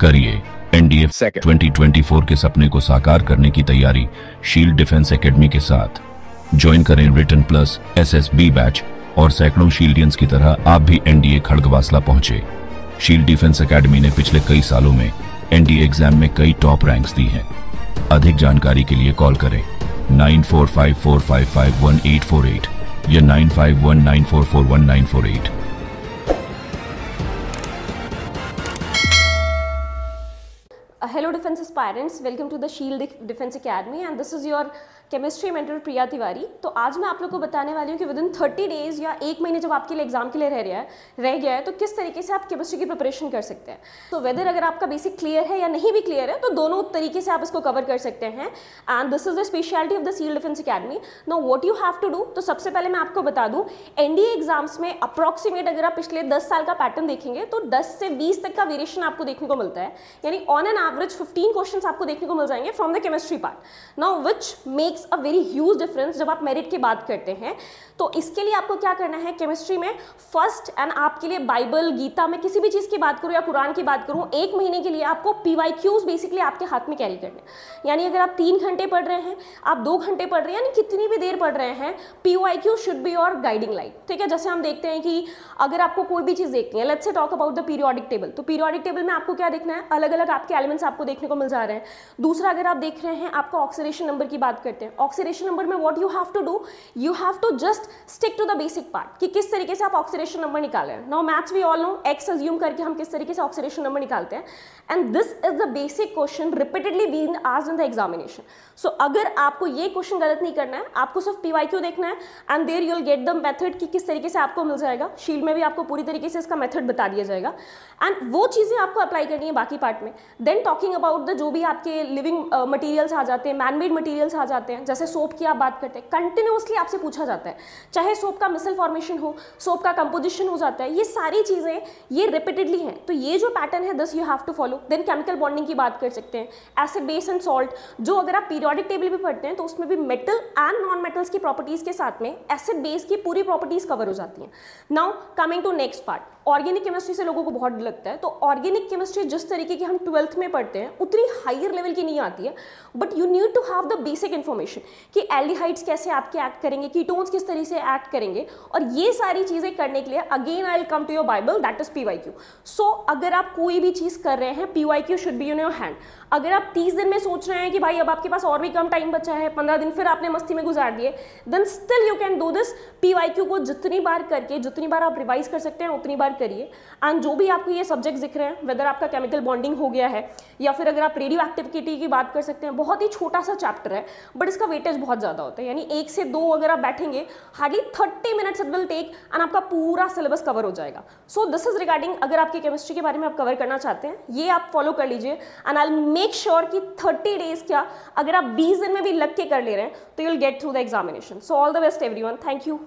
करिए एनडीए 2024 के सपने को साकार करने की तैयारी शील्ड डिफेंस एकेडमी के साथ। ज्वाइन करें रिटन प्लस एसएसबी बैच और सैकड़ों शील्डियंस की तरह आप भी एनडीए खड़गवासला पहुंचे। शील्ड डिफेंस एकेडमी ने पिछले कई सालों में एनडीए एग्जाम में कई टॉप रैंक्स दी हैं। अधिक जानकारी के लिए कॉल करें 9454551848 या 9519441948। Hello defense aspirants, welcome to the Shield Defense Academy and this is your chemistry mentor Priya Tiwari. तो आज मैं आप लोग को बताने वाली हूँ कि विदिन 30 डेज या एक महीने जब आपके लिए एग्जाम के लिए रह गया है तो किस तरीके से आप केमिस्ट्री की प्रिपरेशन कर सकते हैं। तो वेदर अगर आपका बेसिक क्लियर है या नहीं भी क्लियर है तो दोनों तरीके से आप इसको कवर कर सकते हैं and this is the speciality of the shield defence academy. Now what you have to do, तो सबसे पहले मैं आपको बता दूं एनडीए एग्जाम्स में अप्रॉक्सीमेट अगर आप पिछले 10 साल का पैटर्न देखेंगे तो 10 से 20 तक का वेरिएशन आपको देखने को मिलता है, यानी ऑन एन एवरेज 15 क्वेश्चंस आपको देखने को मिल जाएंगे from the chemistry part. Now which makes a very huge difference जब आप मेरिट की बात करते हैं। तो इसके लिए आपको क्या करना है, केमिस्ट्री में फर्स्ट एंड आपके लिए बाइबल गीता में किसी भी चीज की बात करूं या कुरान की बात करूं, एक महीने के लिए आपको पीवाईक्यूज बेसिकली आपके हाथ में कैरी करने। यानी अगर आप 3 घंटे पढ़ रहे हैं, आप 2 घंटे पढ़ रहे हैं, यानी कितनी भी देर पढ़ रहे हैं, PYQ should be your guiding light. ठीक है, जैसे हम देखते हैं कि अगर आपको कोई भी चीज देखनी है, let's say talk about the periodic table, तो पीरियोडिक टेबल में आपको क्या देखना है, अलग अलग आपके एलिमेंट्स आपको देखने को मिल जा रहे हैं। दूसरा अगर आप देख रहे हैं आपको ऑक्सीडेशन नंबर की बात करते हैं, ऑक्सीडेशन नंबर में what you have to do, you have to just stick to the basic part कि किस तरीके से आप ऑक्सीडेशन नंबर निकाले हैं। Now maths we all know, X assume करके हम किस तरीके से ऑक्सीडेशन नंबर निकालते हैं and this is the basic question repeatedly being asked in the examination. So अगर आपको ये क्वेश्चन गलत नहीं करना है, आपको सिर्फ पीवाईक्यू देखना है and there you will get the method कि किस तरीके से आपको मिल जाएगा। शील्ड में भी आपको पूरी तरीके से इसका मेथड बता दिया जाएगा एंड वो चीजें आपको अप्लाई करनी है बाकी पार्ट में। देन टॉकिंग अबाउट द जो भी आपके लिविंग मटेरियल्स आ जाते हैं, मैनमेड मटेरियल्स आ जाते हैं, जैसे सोप की आप बात करते हैं, कंटिन्यूअसली आपसे पूछा जाता है, चाहे सोप का मिसल फॉर्मेशन हो, सोप का कंपोजिशन हो जाता है, ये सारी चीजें ये रिपीटेडली हैं। तो ये जो पैटर्न है this you have to follow. Then chemical bonding की बात कर सकते हैं, एसिड बेस एंड सॉल्ट, जो अगर आप पीरियोडिक टेबल भी पढ़ते हैं तो उसमें भी मेटल एंड नॉन मेटल्स की प्रॉपर्टीज के साथ में एसिड बेस की पूरी प्रॉपर्टीज कवर हो जाती हैं। Now coming to next part, organic chemistry से लोगों को बहुत डर लगता है। तो ऑर्गेनिक केमिस्ट्री जिस तरीके की हम 12th में पढ़ते हैं उतनी हायर लेवल की नहीं आती है, but you need to have the basic information कि एल्डिहाइड्स कैसे आपके एक्ट करेंगे, कीटोन्स किस तरह से एक्ट करेंगे, और ये सारी चीजें करने के लिए again I will come to your bible, that is PYQ. So अगर आप कोई भी चीज कर रहे हैं, PYQ should be in your hand. अगर आप 30 दिन में सोच रहे हैं कि भाई अब आपके पास और भी कम टाइम बचा है, 15 दिन फिर आपने मस्ती में गुजार दिए, then still you can do this. PYQ को जितनी बार करके, जितनी बार आप रिवाइज कर सकते हैं उतनी बार करिए एंड जो भी आपको ये सब्जेक्ट दिख रहे हैं, वेदर आपका केमिकल बॉन्डिंग हो गया है या फिर अगर आप रेडियो एक्टिविटी की बात कर सकते हैं, बहुत ही छोटा सा चैप्टर है बट इसका वेटेज बहुत ज्यादा होता है, यानी 1 से 2 अगर आप बैठेंगे hardly 30 minutes it will take and आपका पूरा सिलेबस कवर हो जाएगा। सो दिस इज रिगार्डिंग अगर आपके केमिस्ट्री के बारे में आप कवर करना चाहते हैं, ये आप फॉलो कर लीजिए and I will make sure कि 30 डेज क्या अगर आप 20 दिन में भी लग के कर ले रहे हैं तो you will get through the examination. So all the best everyone, thank you.